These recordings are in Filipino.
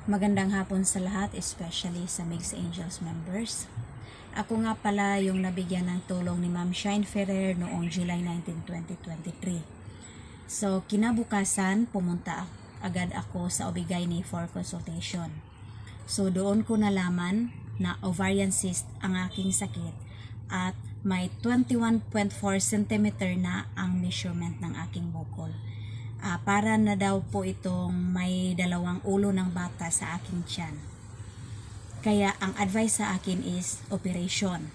Magandang hapon sa lahat, especially sa Mixed Angels members. Ako nga pala yung nabigyan ng tulong ni Ma'am Shine Ferrer noong July 19, 2023. So, kinabukasan, pumunta agad ako sa Obigayni for consultation. So, doon ko nalaman na ovarian cyst ang aking sakit at may 21.4 cm na ang measurement ng aking bukol. Para na daw po itong may dalawang ulo ng bata sa aking tiyan. Kaya ang advice sa akin is operation.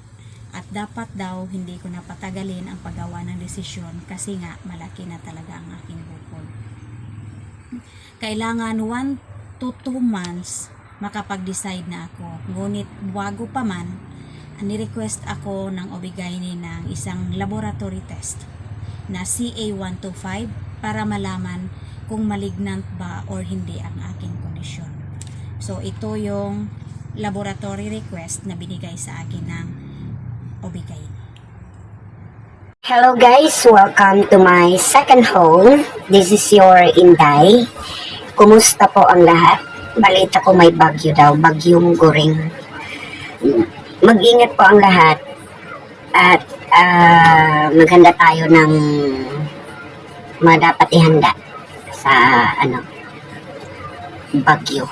At dapat daw hindi ko na patagalin ang paggawa ng desisyon kasi nga malaki na talaga ang aking bukol. Kailangan 1 to 2 months makapag-decide na ako. Ngunit bago pa man, ni-request ako ng Obigayni ng isang laboratory test na CA125 para malaman kung malignant ba or hindi ang aking kondisyon. So, ito yung laboratory request na binigay sa akin ng Obigayni. Hello guys, welcome to my second home. This is your Inday. Kumusta po ang lahat? Balita ko may bagyo daw, bagyong Goring. Mag-ingat po ang lahat at maghanda tayo ng dapat ihanda sa bagyo.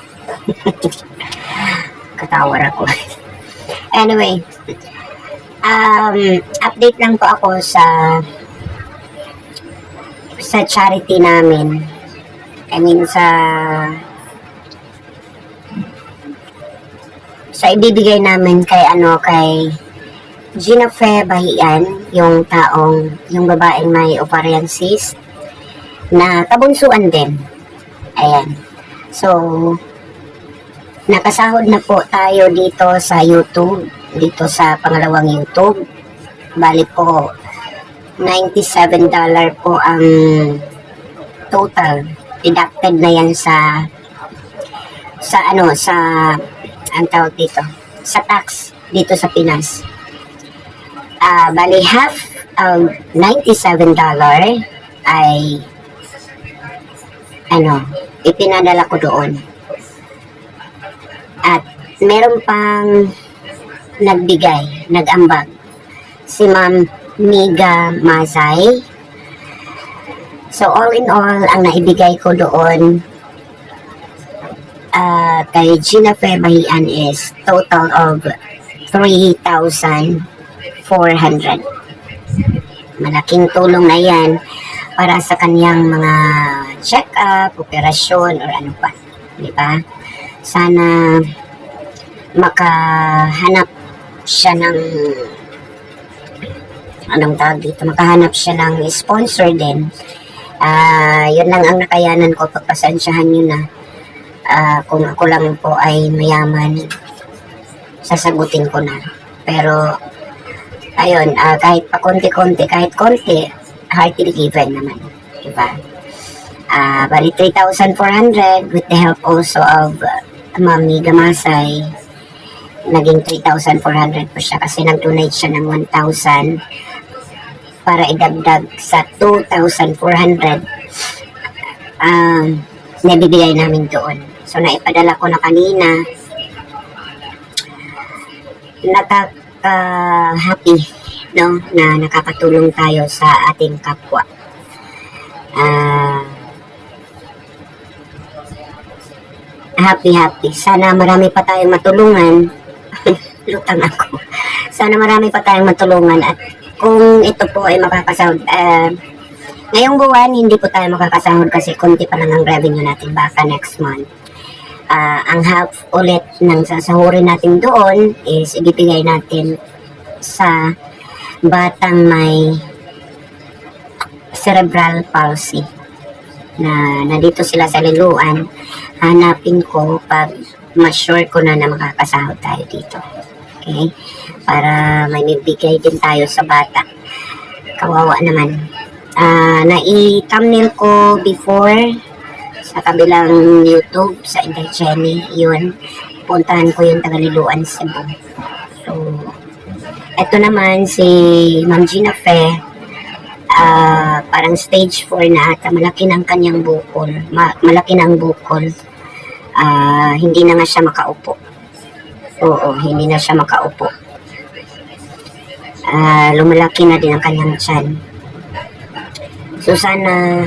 Katawar ako. Anyway, update lang po ako sa charity namin. I mean sa ibibigay namin kay Gina Fe Bahian, yung babaeng may ovarian cyst na kabunsuan din. Ayan. So, nakasahod na po tayo dito sa YouTube, dito sa pangalawang YouTube. Bali po, $97 po ang total. Deducted na yan sa ang tawag dito, sa tax dito sa Pinas. Bali, half of $97 ay ipinadala ko doon. At meron pang nag-ambag. Si Ma'am Miga Mazay. So, all in all, ang naibigay ko doon kay Gina Fe Bahian is total of 3,400. Malaking tulong na yan para sa kanyang mga check-up, operasyon, or ano pa. Diba? Sana makahanap siya ng makahanap siya ng sponsor din. Yun lang ang nakayanan ko. Pagpasensyahan nyo na. Kung ako lang po ay mayaman, sasagutin ko na. Pero ayun, kahit pa konti-konti, kahit konti, heartily given naman. Diba? Bali 3,400 with the help also of Mami Gamasay. Naging 3,400 po siya kasi nag-donate siya ng 1,000 para idagdag sa 2,400 nabibigay namin doon. So, naipadala ko na kanina. Nakaka-happy, no, na nakakatulong tayo sa ating kapwa. Happy. Sana marami pa tayong matulungan. Lutang ako. Sana marami pa tayong matulungan at kung ito po ay makakasahod, ngayong buwan hindi po tayo makakasahod kasi konti pa lang ang revenue natin, baka next month. Ang half ulit ng sasahurin natin doon is ibibigay natin sa batang may cerebral palsy na nandito sila sa Liluan. Hanapin ko pag ma-sure ko na makakasahod tayo dito. Okay? Para may bibigay din tayo sa bata. Kawawa naman. Na-i-thumbnail ko before sa kabilang YouTube, sa Inday Jenny. Yun. Puntahan ko yung Tagaliluan, Cebu. So, eto naman si Ma'am Gina Fe. Parang stage 4 na ata. Malaki ng kanyang bukol. Malaki ng bukol. hindi na nga siya makaupo. Oo, hindi na siya makaupo. Lumalaki na din ang kanyang tiyan. So sana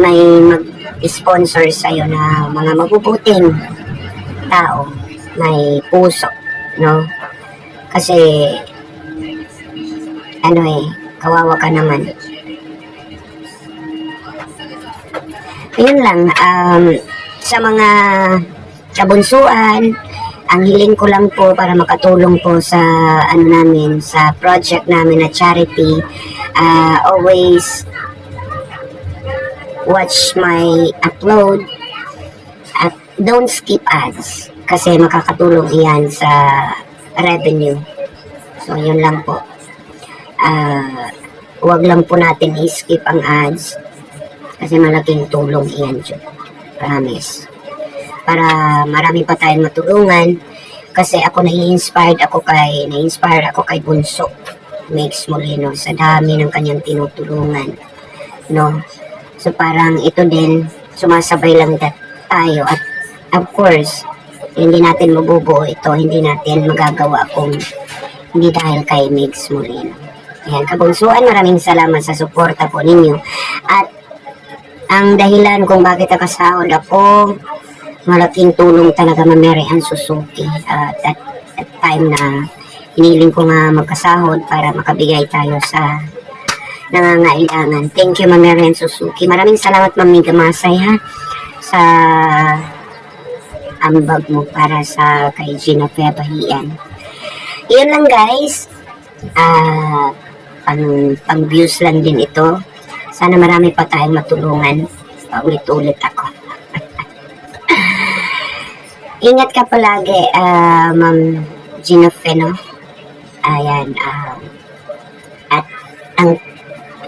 may mag-sponsor sa'yo na mga mabubuting tao, may puso, no? Kasi kawawa ka naman. Yun lang, sa mga kabunsuan, ang hiling ko lang po para makatulong po sa namin, sa project namin na charity, always watch my upload at don't skip ads kasi makakatulong iyan sa revenue. So yun lang po. Huwag lang po natin i-skip ang ads kasi malaking tulong iyan dyan. Promise. Para marami pa tayong matulungan kasi ako na-inspire ako kay Bunso Mix Molino sa dami ng kanyang tinutulungan, no? So parang ito din sumasabay lang tayo at of course hindi natin mabubuo ito, hindi natin magagawa kung hindi dahil kay Mix Molino. Ayan, kabunsuan, maraming salamat sa suporta po ninyo. At ang dahilan kung bakit nakasahod ako, malaking tulong talaga Mary Ann Suzuki. That time na hiniling ko nga magkasahod para makabigay tayo sa nangangailangan. Thank you Mary Ann Suzuki. Maraming salamat Ma'am Miga Masay ha sa ambag mo para sa kay Gina Pebahian. Iyon lang guys. Pang views lang din ito. Sana marami pa tayong matulungan. Ulit-ulit ako. Ingat ka palagi, Ma'am Gina Feno. Ayan. At ang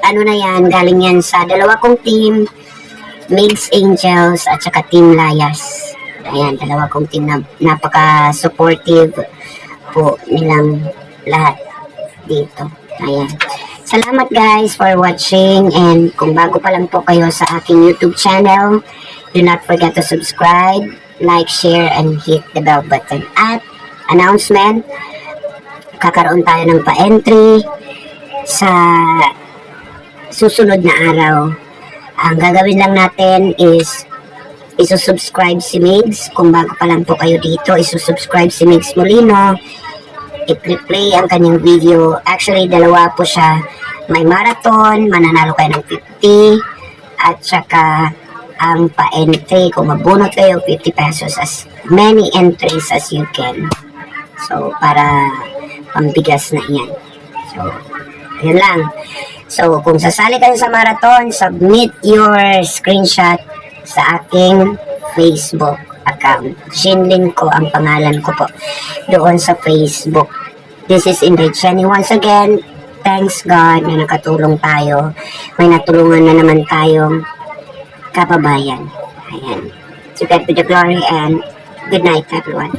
na yan, galing yan sa dalawa kong team, Migs Angels at saka Team Layas. Ayan, dalawa kong team na napaka-supportive po nilang lahat dito. Ayan. Salamat guys for watching, and kung bago pa lang po kayo sa aking YouTube channel, do not forget to subscribe, like, share, and hit the bell button. At announcement, kakaroon tayo ng pa-entry sa susunod na araw. Ang gagawin lang natin is isusubscribe si Migs. Kung bago pa lang po kayo dito, isusubscribe si Migs Molino, i-play ang kanyang video. Actually, dalawa po siya. May marathon, mananalo kayo ng 50, at saka ang pa-entry, kung mabunot kayo, 50 pesos, as many entries as you can. So, para pambigas na yan. So, yun lang. So, kung sasali kayo sa marathon, submit your screenshot sa aking Facebook account. Jinlin ko ang pangalan ko po doon sa Facebook. This is Inday Jenny. Once again, thanks God na nakatulong tayo. May natulungan na naman tayong kababayan. Ayan. To God be the glory and good night everyone.